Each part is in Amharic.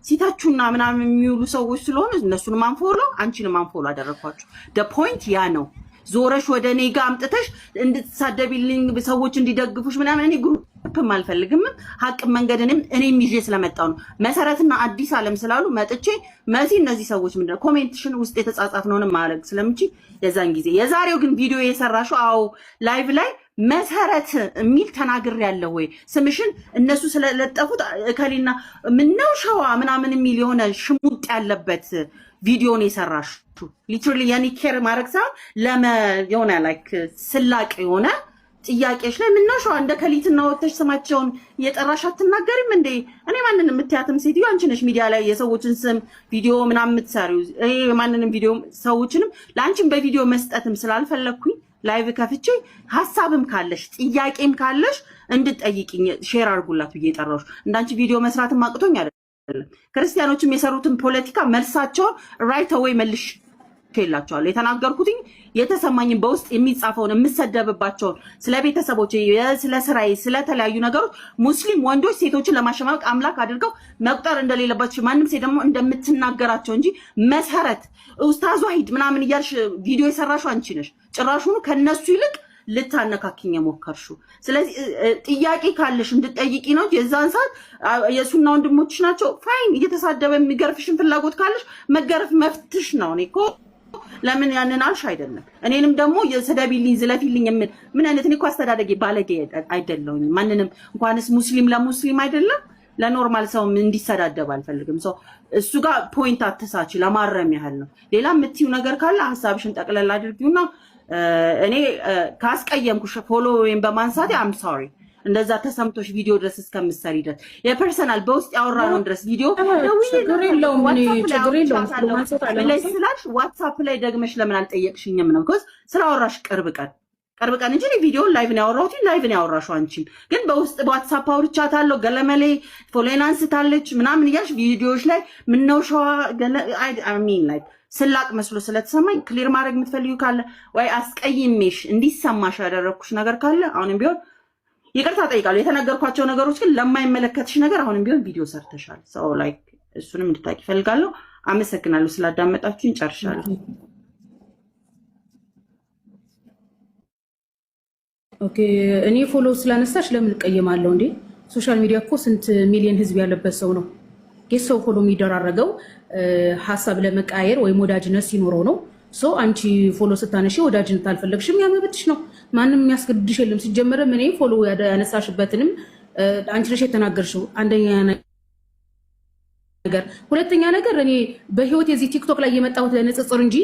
ሲታችሁና ምናምን የሚውሉ ሰዎች ስለሆኑ እነሱንም አንፎሎ አንቺንም አንፎሎ አደረኳችሁ። the point ያ ነው። ዞረሽ ወደ እኔ ጋር አምጥተሽ እንድትሳደቢልኝ ሰዎች እንዲደግፉሽ ምናምን እኔ ግሩፕም አልፈልግም። ሀቅ መንገድንም እኔም ይዤ ስለመጣው ነው። መሰረትና አዲስ ዓለም ስላሉ መጥቼ መሲ እነዚህ ሰዎች ምንድነው ኮሜንትሽን ውስጥ የተጻጻፍነውንም ማድረግ ስለምችል የዛን ጊዜ የዛሬው ግን ቪዲዮ የሰራሽው አዎ ላይቭ ላይ መሰረት የሚል ተናግር ያለው ወይ ስምሽን እነሱ ስለለጠፉት እከሊና ምነው ሸዋ ምናምን የሚል የሆነ ሽሙጥ ያለበት ቪዲዮን የሰራሽ ሊትራሊ ያኔ ኬር ማድረግ ሳይሆን የሆነ ላይክ ስላቅ የሆነ ጥያቄሽ ላይ ምነው ሸዋ እንደ ከሊትና ወተሽ ስማቸውን እየጠራሽ አትናገሪም እንዴ? እኔ ማንንም የምትያትም ሴትዮ አንቺ ነሽ ሚዲያ ላይ የሰዎችን ስም ቪዲዮ ምናምን የምትሰሪው። ማንንም ቪዲዮ ሰዎችንም ለአንቺም በቪዲዮ መስጠትም ስላልፈለግኩኝ ላይቭ ከፍቼ ሀሳብም ካለሽ ጥያቄም ካለሽ እንድትጠይቂኝ ሼር አድርጉላት ብዬ ጠራሁሽ። እንዳንቺ ቪዲዮ መስራትም አቅቶኝ አይደለም። ክርስቲያኖችም የሰሩትን ፖለቲካ መልሳቸውን ራይት አዌይ መልሽ ይላቸዋል። የተናገርኩትኝ የተሰማኝን በውስጥ የሚጻፈውን የምሰደብባቸውን ስለ ቤተሰቦች፣ ስለ ስራዬ፣ ስለተለያዩ ነገሮች ሙስሊም ወንዶች ሴቶችን ለማሸማቀቅ አምላክ አድርገው መቁጠር እንደሌለባቸው ማንም ሴት ደግሞ እንደምትናገራቸው እንጂ መሰረት ኡስታዝ ዋሂድ ምናምን እያልሽ ቪዲዮ የሰራሽው አንቺ ነሽ። ጭራሹኑ ከነሱ ይልቅ ልታነካኪኝ የሞከርሽው። ስለዚህ ጥያቄ ካለሽ እንድጠይቂ ነው። የዛን ሰዓት የሱና ወንድሞችሽ ናቸው ፋይን። እየተሳደበ የሚገርፍሽን ፍላጎት ካለሽ መገረፍ መፍትሽ ነው። እኔ እኮ ለምን ያንን አልሽ አይደለም። እኔንም ደግሞ የሰደቢልኝ ዝለፊልኝ ምን አይነት እኔ እኮ አስተዳደጌ ባለጌ አይደለሁኝ። ማንንም እንኳንስ ሙስሊም ለሙስሊም አይደለም ለኖርማል ሰው እንዲሰዳደብ አልፈልግም። ሰው እሱ ጋር ፖይንት አትሳች ለማረም ያህል ነው። ሌላ የምትይው ነገር ካለ ሐሳብሽን ጠቅለል አድርጊውና እኔ ካስቀየምኩሽ ፎሎ ወይም በማንሳት አም ሶሪ እንደዛ ተሰምቶሽ ቪዲዮ ድረስ እስከምትሰሪ ድረስ የፐርሰናል በውስጥ ያወራነው ድረስ ቪዲዮ ስላልሽ ዋትሳፕ ላይ ደግመሽ ለምን አልጠየቅሽኝም ነው? because ስላወራሽ ቅርብ ቀን እንጂ ቪዲዮን ላይቭ ነው ያወራሁት። ላይቭ ነው ያወራሽው። አንቺም ግን በውስጥ በዋትሳፕ አውርቻታለሁ ገለመሌ ፎሎን አንስታለች ምናምን እያልሽ ቪዲዮዎች ላይ ምነው ሸዋ አይ ሚን ላይክ ስላቅ መስሎ ስለተሰማኝ ክሊር ማድረግ የምትፈልጊው ካለ ወይ አስቀይሜሽ እንዲሰማሽ ያደረኩሽ ነገር ካለ አሁንም ቢሆን ይቅርታ ጠይቃለሁ። የተነገርኳቸው ነገሮች ግን ለማይመለከትሽ ነገር አሁንም ቢሆን ቪዲዮ ሰርተሻል። ሰው ላይክ እሱንም እንድታቂ ፈልጋለሁ። አመሰግናለሁ ስላዳመጣችሁኝ። ጨርሻለሁ። ኦኬ እኔ ፎሎ ስላነሳሽ ለምን እቀየማለሁ እንዴ? ሶሻል ሚዲያ እኮ ስንት ሚሊዮን ህዝብ ያለበት ሰው ነው። ሰው ፎሎ የሚደራረገው ሀሳብ ለመቃየር ወይም ወዳጅነት ሲኖረው ነው። አንቺ ፎሎ ስታነሺ ወዳጅነት አልፈለግሽም ያመብትሽ ነው። ማንም የሚያስገድድሽ የለም። ሲጀመርም እኔ ፎሎ ያነሳሽበትንም አንቺ ነሽ የተናገርሽው። አንደኛ ነገር፣ ሁለተኛ ነገር እኔ በህይወት የዚህ ቲክቶክ ላይ የመጣሁት ለንጽጽር እንጂ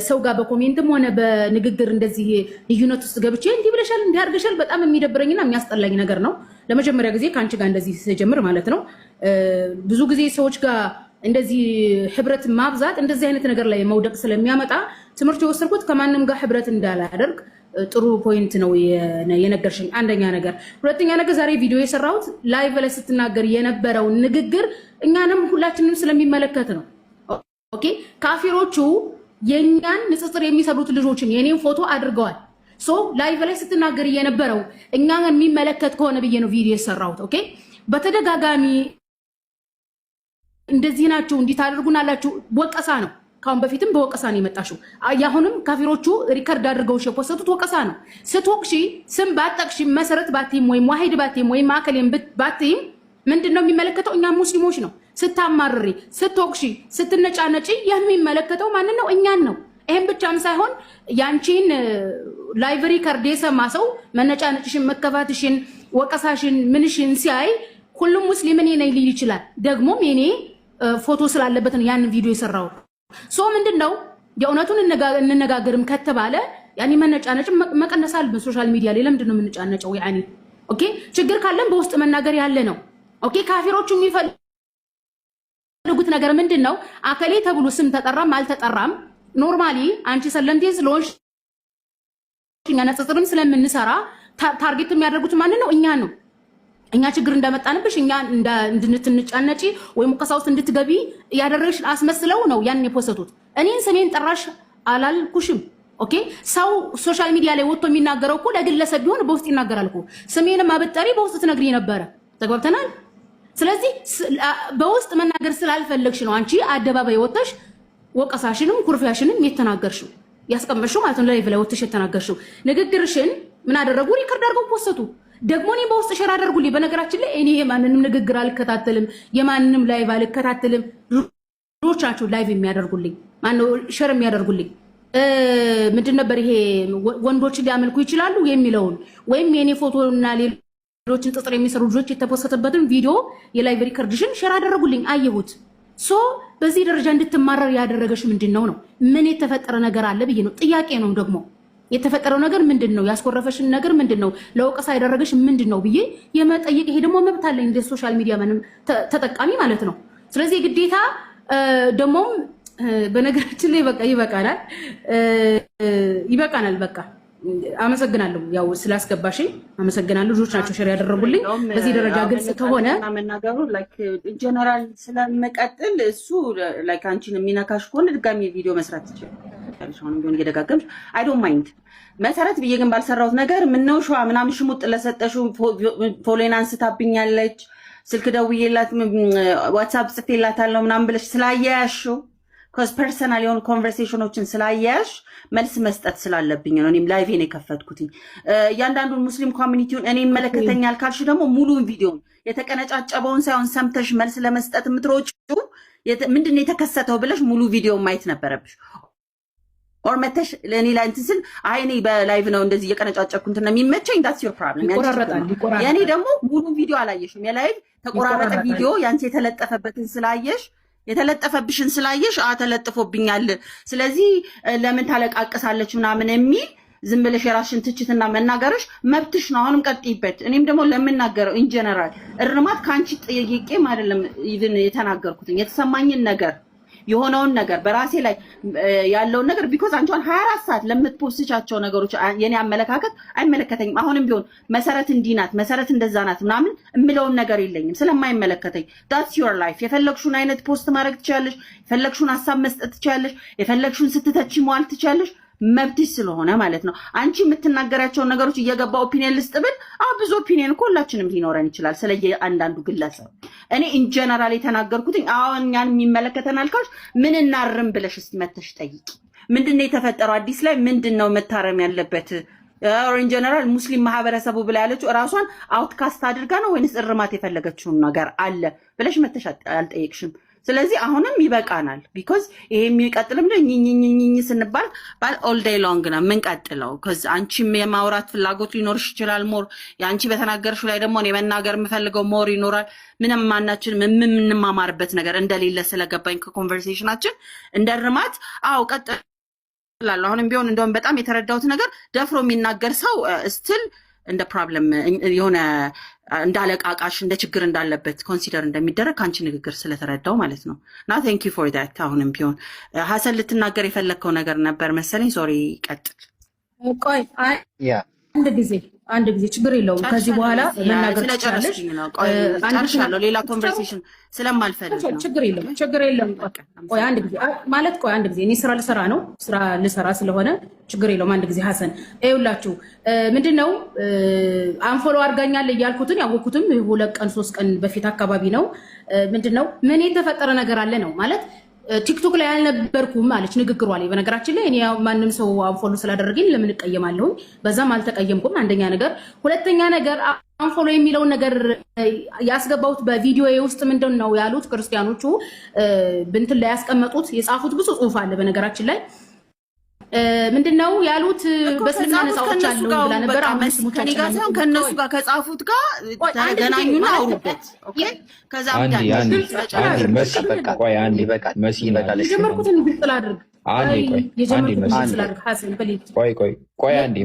ሰው ጋር በኮሜንትም ሆነ በንግግር እንደዚህ ልዩነት ውስጥ ገብቼ እንዲህ ብለሻል እንዲህ አድርገሻል በጣም የሚደብረኝና የሚያስጠላኝ ነገር ነው። ለመጀመሪያ ጊዜ ከአንቺ ጋር እንደዚህ ስጀምር ማለት ነው። ብዙ ጊዜ ሰዎች ጋር እንደዚህ ህብረት ማብዛት እንደዚህ አይነት ነገር ላይ መውደቅ ስለሚያመጣ ትምህርት የወሰድኩት ከማንም ጋር ህብረት እንዳላደርግ ጥሩ ፖይንት ነው የነገርሽኝ። አንደኛ ነገር፣ ሁለተኛ ነገር ዛሬ ቪዲዮ የሰራሁት ላይቭ ላይ ስትናገር የነበረው ንግግር እኛንም ሁላችንም ስለሚመለከት ነው። ኦኬ ካፊሮቹ የኛን ንጽጽር የሚሰሩት ልጆችን የኔን ፎቶ አድርገዋል። ላይቭ ላይ ስትናገር የነበረው እኛን የሚመለከት ከሆነ ብዬ ነው ቪዲዮ የሰራሁት። ኦኬ በተደጋጋሚ እንደዚህ ናችሁ እንዲህ ታደርጉናላችሁ ወቀሳ ነው። ካሁን በፊትም በወቀሳ ነው የመጣሽው። ያሁንም ካፊሮቹ ሪከርድ አድርገውሽ የፖስቱት ወቀሳ ነው። ስትወቅሺ ስም ባጠቅሽ መሰረት ባትይም ወይም ዋሂድ ባትይም ወይም ማከሌም ባትይም ምንድነው የሚመለከተው? እኛ ሙስሊሞች ነው። ስታማርሪ፣ ስትወቅሺ፣ ስትነጫነጪ የሚመለከተው ማንን ነው? እኛን ነው። ይሄን ብቻም ሳይሆን ያንቺን ላይቭ ሪከርድ የሰማ ሰው መነጫነጭሽን፣ መከፋትሽን፣ ወቀሳሽን፣ ምንሽን ሲያይ ሁሉም ሙስሊም እኔ ነኝ ሊል ይችላል። ደግሞም የኔ ፎቶ ስላለበት ነው ያን ቪዲዮ የሰራው። ምንድነው የእውነቱን እንነጋገርም ከተባለ ያኔ መነጫነጭ መቀነስ አለብን። ሶሻል ሚዲያ ላይ ለምንድነው የምንጫነጨው? ያኔ ኦኬ ችግር ካለን በውስጥ መናገር ያለ ነው። ኦኬ ካፊሮቹ የሚፈልጉት ነገር ምንድነው? አከሌ ተብሎ ስም ተጠራም አልተጠራም ኖርማሊ አንቺ ሰለምቴ ስለሆንሽ እኛ ንጽጽርም ስለምንሰራ ታርጌት የሚያደርጉት ማን ነው? እኛ ነው። እኛ ችግር እንዳመጣንብሽ እኛ እንድንትንጫነጪ ወይ ሙቀሳ ውስጥ እንድትገቢ ያደረግሽ አስመስለው ነው ያን የፖስቱት። እኔን ስሜን ጠራሽ አላልኩሽም። ኦኬ ሰው ሶሻል ሚዲያ ላይ ወጥቶ የሚናገረው እኮ ለግለሰብ ቢሆን በውስጥ ይናገራል እኮ። ስሜንም አበጠሪ በውስጥ ትነግሪ ነበረ። ተግባብተናል። ስለዚህ በውስጥ መናገር ስላልፈለግሽ ነው አንቺ አደባባይ ወጥተሽ ወቀሳሽንም ኩርፊያሽንም የተናገርሽው ያስቀመጥሽው ማለት ነው። ላይቭ ላይ ወጥተሽ የተናገርሽው ንግግርሽን ምን አደረጉ? ሪከርድ አድርገው ፖስቱ። ደግሞ እኔ በውስጥ ሸር አደርጉልኝ። በነገራችን ላይ እኔ የማንንም ንግግር አልከታተልም፣ የማንንም ላይቭ አልከታተልም። ሮቻችሁ ላይቭ የሚያደርጉልኝ ማነው ሸር የሚያደርጉልኝ ምንድን ነበር ይሄ ወንዶችን ሊያመልኩ ይችላሉ የሚለውን ወይም የኔ ፎቶና ሌሎችን ጥጥር የሚሰሩ ልጆች የተፖስተበትን ቪዲዮ የላይቭ ሪከርድሽን ሸር አደረጉልኝ። አየሁት። ሶ በዚህ ደረጃ እንድትማረር ያደረገሽ ምንድነው ነው? ምን የተፈጠረ ነገር አለ ብዬ ነው። ጥያቄ ነው ደግሞ የተፈጠረው ነገር ምንድነው? ያስኮረፈሽን ነገር ምንድነው? ለወቀሳ ያደረገሽ ምንድነው ብዬ የመጠየቅ ይሄ ደግሞ መብት አለኝ እንደ ሶሻል ሚዲያ ምንም ተጠቃሚ ማለት ነው። ስለዚህ ግዴታ ደግሞ በነገራችን ላይ በቃ ይበቃናል። በቃ አመሰግናለሁ። ያው ስላስገባሽኝ አመሰግናለሁ። ልጆች ናቸው ሸር ያደረጉልኝ። በዚህ ደረጃ ግልጽ ከሆነ መናገሩ ላይክ ጀነራል ስለምቀጥል እሱ ላይክ አንቺን የሚነካሽ ከሆነ ድጋሚ ቪዲዮ መስራት ትችላለሽ። አሁን ቢሆን እየደጋገምሽ አይ ዶንት ማይንድ መሰረት ብዬ ግን ባልሰራሁት ነገር ምነው ሸዋ ምናምን ሽሙጥ ለሰጠሽው ፎሎን አንስታብኛለች፣ ስልክ ደውዬላት ዋትስአፕ ጽፌላታለሁ ምናምን ብለሽ ስላያያሽው ኮዝ ፐርሰናል የሆኑ ኮንቨርሴሽኖችን ስላያያሽ መልስ መስጠት ስላለብኝ ነው እኔም ላይቬን የከፈትኩትኝ። እያንዳንዱን ሙስሊም ኮሚኒቲውን እኔ ይመለከተኛል ካልሽ ደግሞ ሙሉውን ቪዲዮን የተቀነጫጨበውን ሳይሆን ሰምተሽ መልስ ለመስጠት የምትሮጪው ምንድን ነው የተከሰተው ብለሽ ሙሉ ቪዲዮ ማየት ነበረብሽ። ኦር መተሽ ለእኔ ላይ እንትን ስል አይ እኔ በላይቭ ነው እንደዚህ እየቀነጫጨብኩ እንትን ነው የሚመቸኝ። ዳትስ ዮር ፕሮብለም። የእኔ ደግሞ ሙሉ ቪዲዮ አላየሽም። የላይቭ ተቆራረጠ ቪዲዮ ያንቺ የተለጠፈበትን ስላየሽ የተለጠፈብሽን ስላየሽ ተለጥፎብኛል፣ ስለዚህ ለምን ታለቃቅሳለች ምናምን የሚል ዝም ብለሽ የራስሽን ትችትና መናገርሽ መብትሽ ነው። አሁንም ቀጥይበት። እኔም ደግሞ ለምናገረው ኢን ጀነራል እርማት ከአንቺ ጠይቄም አይደለም ኢቭን የተናገርኩትኝ የተሰማኝን ነገር የሆነውን ነገር በራሴ ላይ ያለውን ነገር ቢኮዝ አንቺን 24 ሰዓት ለምትፖስቻቸው ነገሮች የኔ አመለካከት አይመለከተኝም። አሁንም ቢሆን መሰረት እንዲናት መሰረት እንደዛ ናት ምናምን እምለውን ነገር የለኝም ስለማይመለከተኝ። that's your life። የፈለግሽውን አይነት ፖስት ማድረግ ትችያለሽ፣ የፈለግሽውን ሐሳብ መስጠት ትችያለሽ፣ የፈለግሽውን ስትተቺ መዋል ትችያለሽ፣ መብትሽ ስለሆነ ማለት ነው። አንቺ የምትናገራቸው ነገሮች እየገባ ኦፒኒየን ልስጥብል ብዙ ኦፒኒየን እኮ ሁላችንም ሊኖረን ይችላል ስለየ አንዳንዱ ግለሰብ። እኔ ኢን ጀነራል የተናገርኩትኝ እኛን የሚመለከተናል ካልሽ ምን እናርም ብለሽ መተሽ ጠይቂ። ምንድነው የተፈጠረው አዲስ ላይ ምንድነው መታረም ያለበት? ኢን ጀነራል ሙስሊም ማህበረሰቡ ብላ ያለችው ራሷን አውትካስት አድርጋ ነው ወይንስ እርማት የፈለገችውን ነገር አለ ብለሽ መተሽ አልጠየቅሽም። ስለዚህ አሁንም ይበቃናል። ቢኮዝ ይሄ የሚቀጥልም ኝኝኝኝ ስንባል ኦል ዴይ ሎንግ ነው የምንቀጥለው። ከዚ አንቺም የማውራት ፍላጎት ሊኖርሽ ይችላል ሞር የአንቺ በተናገርሽው ላይ ደግሞ እኔ መናገር የምፈልገው ሞር ይኖራል። ምንም ማናችን የምንማማርበት ነገር እንደሌለ ስለገባኝ ከኮንቨርሴሽናችን እንደ እርማት ቀጥላለሁ። አሁንም ቢሆን እንደውም በጣም የተረዳሁት ነገር ደፍሮ የሚናገር ሰው ስትል እንደ ፕሮብለም የሆነ እንዳለቃቃሽ እንደ ችግር እንዳለበት ኮንሲደር እንደሚደረግ ከአንቺ ንግግር ስለተረዳው ማለት ነው። እና ቴንክ ዩ ፎር ዳት። አሁንም ቢሆን ሀሰን ልትናገር የፈለግከው ነገር ነበር መሰለኝ። ሶሪ ቀጥል። ቆይ አንድ ጊዜ ችግር የለውም። ከዚህ በኋላ መናገር ትችላለሽ። ጨርሻለሁ። ሌላ ኮንቨርሴሽን ስለማልፈልግ ነው። ችግር የለም። ቆይ አንድ ጊዜ እኔ ስራ ልሰራ ነው። ስራ ልሰራ ስለሆነ ችግር የለውም። አንድ ጊዜ ሀሰን ይኸውላችሁ ምንድነው አንፎሎ አድርጋኛል እያልኩትን ያወቅኩትም 2 ቀን 3 ቀን በፊት አካባቢ ነው። ምንድነው ምን የተፈጠረ ነገር አለ ነው ማለት ቲክቶክ ላይ አልነበርኩም ማለች ንግግሯ ላይ። በነገራችን ላይ እኔ ማንም ሰው አንፎሎ ስላደረገኝ ለምን እቀየማለሁ? በዛም አልተቀየምኩም። አንደኛ ነገር፣ ሁለተኛ ነገር አንፎሎ የሚለውን ነገር ያስገባሁት በቪዲዮ ውስጥ ምንድን ነው ያሉት ክርስቲያኖቹ ብንትን ላይ ያስቀመጡት የጻፉት ብዙ ጽሁፍ አለ። በነገራችን ላይ ምንድነው ያሉት? በስልምና ነፃዎች አሉ ብላ ነበር። ከነሱ ጋር ከጻፉት ጋር ተገናኙና አውሩበት። ኦኬ ከዛ የጀመርኩትን ግልጽ ላድርግ።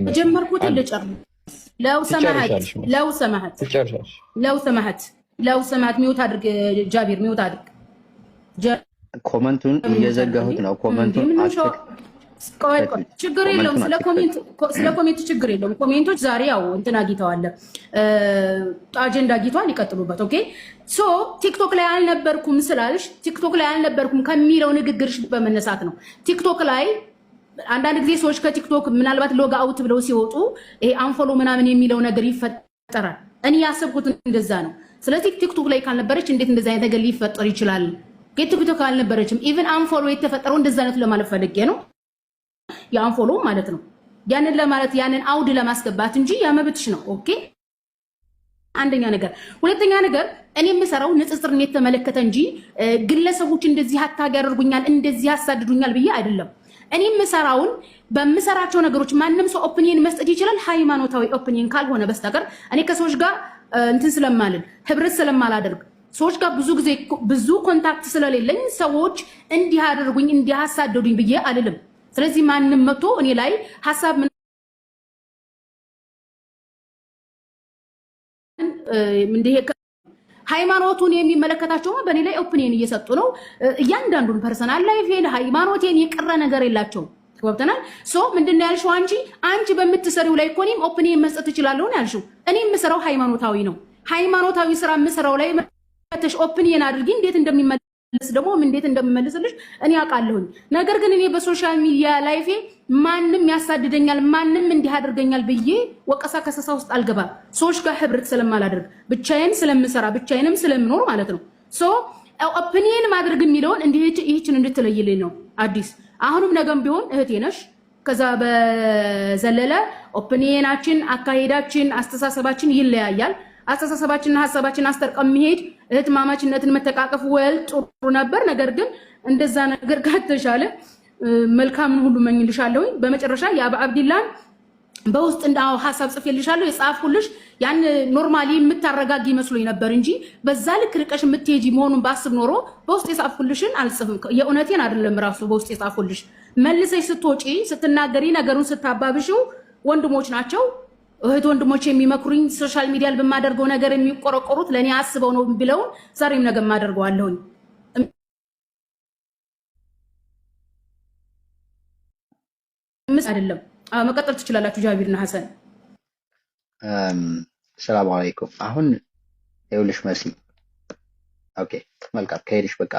የጀመርኩትን ልጨርስ። ለው ሰማት ሚውት አድርግ። ጃቢር ሚውት አድርግ። ኮመንቱን እየዘጋሁት ነው። ኮመንቱን ችግር የለውም። ስለ ኮሜንቱ ችግር የለውም። ኮሜንቶች ዛሬ ያው እንትን አግኝተዋል፣ አጀንዳ አግኝተዋል፣ ይቀጥሉበት። ኦኬ ሶ ቲክቶክ ላይ አልነበርኩም ስላልሽ ቲክቶክ ላይ አልነበርኩም ከሚለው ንግግርሽ በመነሳት ነው። ቲክቶክ ላይ አንዳንድ ጊዜ ሰዎች ከቲክቶክ ምናልባት ሎግ አውት ብለው ሲወጡ ይሄ አንፎሎ ምናምን የሚለው ነገር ይፈጠራል። እኔ ያሰብኩት እንደዛ ነው። ስለዚህ ቲክቶክ ላይ ካልነበረች እንዴት እንደዛ አይነት ነገር ሊፈጠር ይችላል? ቲክቶክ ካልነበረችም ኢቭን አንፎሎ የተፈጠረው እንደዛ አይነት ለማለት ፈልጌ ነው። የአንፎሎ ማለት ነው ያንን ለማለት ያንን አውድ ለማስገባት እንጂ ያመብትሽ ነው። ኦኬ አንደኛ ነገር። ሁለተኛ ነገር እኔ የምሰራው ንጽጽርን የተመለከተ እንጂ ግለሰቦች እንደዚህ አታግ ያደርጉኛል እንደዚህ ያሳድዱኛል ብዬ አይደለም። እኔ የምሰራውን በምሰራቸው ነገሮች ማንም ሰው ኦፒኒየን መስጠት ይችላል፣ ሃይማኖታዊ ኦፒኒየን ካልሆነ በስተቀር እኔ ከሰዎች ጋር እንትን ስለማልን ህብረት ስለማላደርግ ሰዎች ጋር ብዙ ጊዜ ብዙ ኮንታክት ስለሌለኝ ሰዎች እንዲህ አደረጉኝ እንዲህ አሳደዱኝ ብዬ አልልም። ስለዚህ ማንም መጥቶ እኔ ላይ ሐሳብ እንደ ሃይማኖቱን የሚመለከታቸው በእኔ ላይ ኦፒኒየን እየሰጡ ነው። እያንዳንዱን ፐርሰናል ላይፌን ሃይማኖቴን የቀረ ነገር የላቸው። ተወብተናል። ሶ ምንድነው ያልሽው አንቺ በምትሰሪው ላይ እኮ እኔም ኦፒኒየን መስጠት እችላለሁ ነው ያልሽው። እኔ የምሰራው ሃይማኖታዊ ነው። ሃይማኖታዊ ስራ የምሰራው ላይ መተሽ ኦፒኒየን አድርጊ እንዴት እንደሚመለስ ደግሞ እንዴት እንደሚመለስልሽ እኔ አውቃለሁኝ። ነገር ግን እኔ በሶሻል ሚዲያ ላይፌ ማንም ያሳድደኛል ማንም እንዲህ አድርገኛል ብዬ ወቀሳ ከሰሳ ውስጥ አልገባም። ሰዎች ጋር ህብረት ስለማላደርግ ብቻዬን ስለምሰራ ብቻዬንም ስለምኖር ማለት ነው። ሶ ኦፒኒየን ማድረግ የሚለውን ይህችን እንድትለይልኝ ነው አዲስ። አሁንም ነገም ቢሆን እህቴ ነሽ። ከዛ በዘለለ ኦፒኒየናችን፣ አካሄዳችን፣ አስተሳሰባችን ይለያያል። አስተሳሰባችንና ሐሳባችን አስተርቀም መሄድ እህትማማችነትን መተቃቀፍ ወል ጥሩ ነበር። ነገር ግን እንደዛ ነገር ከተሻለ መልካምን ሁሉ መኝልሻለሁ። በመጨረሻ የአባ አብዲላን በውስጥ እንዳው ሐሳብ ጽፌልሻለሁ የጻፍኩልሽ ያን ኖርማሊ የምታረጋጊ መስሎኝ ነበር እንጂ በዛ ልክ ርቀሽ የምትሄጂ መሆኑን ባስብ ኖሮ በውስጥ የጻፍኩልሽን አልጽፍም። የእውነቴን አይደለም ራሱ በውስጥ የጻፍኩልሽ መልሰሽ ስትወጪ ስትናገሪ ነገሩን ስታባብሽው ወንድሞች ናቸው እህት ወንድሞች የሚመክሩኝ ሶሻል ሚዲያ ላይ በማደርገው ነገር የሚቆረቆሩት ለኔ አስበው ነው ብለው ዛሬም ነገ ማደርገዋለሁኝ። አይደለም መቀጠል ትችላላችሁ። ጃቢርና ሐሰን ሰላም አለይኩም። አሁን ይኸውልሽ መሲ ኦኬ መልካም ከሄድሽ በቃ